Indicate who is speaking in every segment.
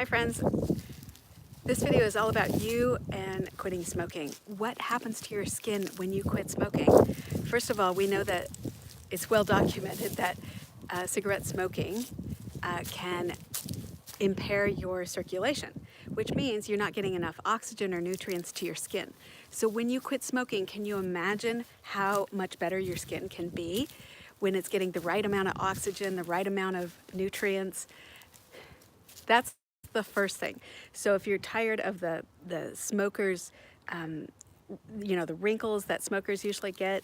Speaker 1: Hi friends, this video is all about you and quitting smoking. What happens to your skin when you quit smoking? First of all, we know that it's well documented that cigarette smoking can impair your circulation, which means you're not getting enough oxygen or nutrients to your skin. So when you quit smoking, can you imagine how much better your skin can be when it's getting the right amount of oxygen, the right amount of nutrients? That's the first thing. So if you're tired of the smokers, the wrinkles that smokers usually get,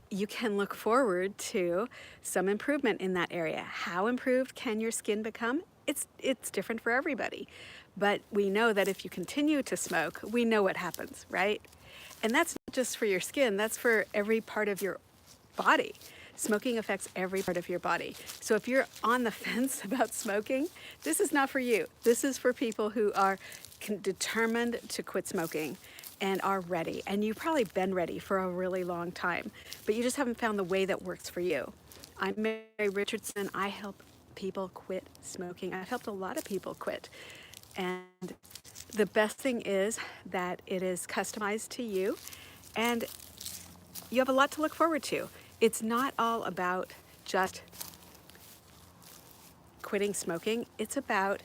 Speaker 1: you can look forward to some improvement in that area. How improved can your skin become? It's different for everybody. But we know that if you continue to smoke, we know what happens, right? And that's not just for your skin, that's for every part of your body. Smoking affects every part of your body. So if you're on the fence about smoking, this is not for you. This is for people who are determined to quit smoking and are ready. And you've probably been ready for a really long time, but you just haven't found the way that works for you. I'm Mary Richardson. I help people quit smoking. I've helped a lot of people quit. And the best thing is that it is customized to you and you have a lot to look forward to. It's not all about just quitting smoking. It's about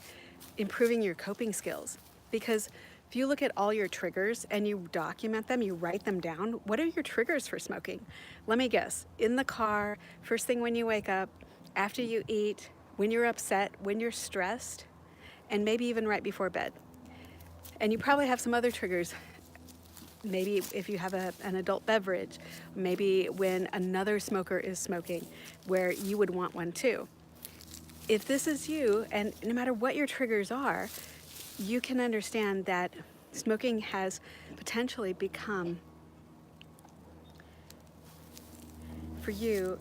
Speaker 1: improving your coping skills. Because if you look at all your triggers and you document them, you write them down, what are your triggers for smoking? Let me guess. In the car, first thing when you wake up, after you eat, when you're upset, when you're stressed, and maybe even right before bed. And you probably have some other triggers. Maybe if you have an adult beverage, maybe when another smoker is smoking, where you would want one too. If this is you, and no matter what your triggers are, you can understand that smoking has potentially become, for you,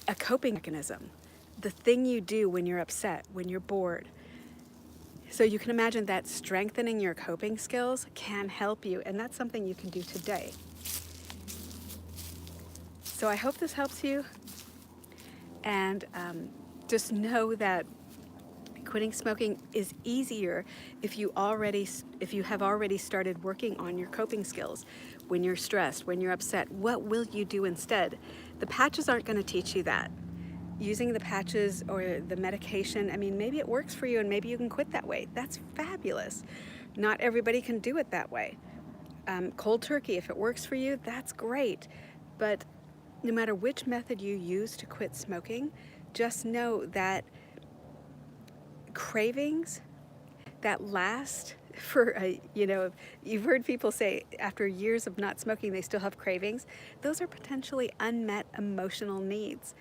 Speaker 1: a coping mechanism. The thing you do when you're upset, when you're bored. So you can imagine that strengthening your coping skills can help you, and that's something you can do today. So I hope this helps you, and just know that quitting smoking is easier if you have already started working on your coping skills. When you're stressed, when you're upset, what will you do instead? The patches aren't going to teach you that. Using the patches or the medication, I mean, maybe it works for you and maybe you can quit that way. That's fabulous. Not everybody can do it that way. Cold turkey, if it works for you, that's great. But no matter which method you use to quit smoking, just know that cravings that last for, you've heard people say after years of not smoking, they still have cravings. Those are potentially unmet emotional needs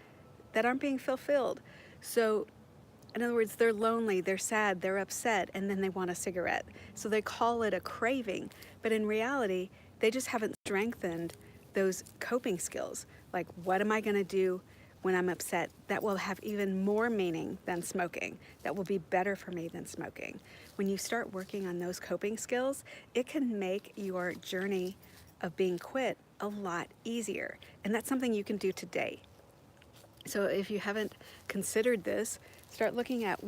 Speaker 1: that aren't being fulfilled. So in other words, they're lonely, they're sad, they're upset, and then they want a cigarette. So they call it a craving, but in reality, they just haven't strengthened those coping skills. Like, what am I gonna do when I'm upset that will have even more meaning than smoking, that will be better for me than smoking? When you start working on those coping skills, it can make your journey of being quit a lot easier. And that's something you can do today. So if you haven't considered this, start looking at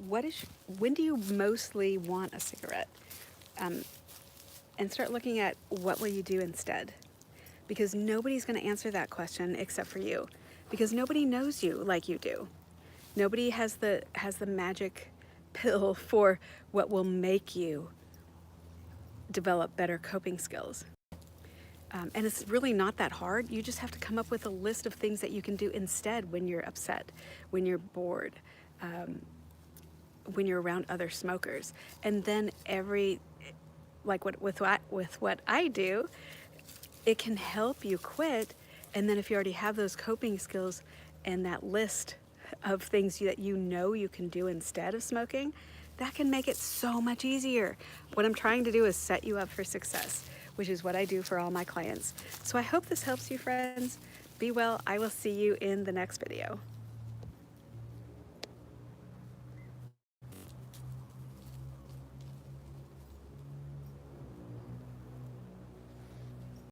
Speaker 1: when do you mostly want a cigarette? And start looking at what will you do instead? Because nobody's going to answer that question except for you. Because nobody knows you like you do. Nobody has the magic pill for what will make you develop better coping skills. And it's really not that hard. You just have to come up with a list of things that you can do instead when you're upset, when you're bored, when you're around other smokers. And then with what I do, it can help you quit. And then if you already have those coping skills and that list of things that you know you can do instead of smoking, that can make it so much easier. What I'm trying to do is set you up for success, which is what I do for all my clients. So I hope this helps you, friends. Be well. I will see you in the next video.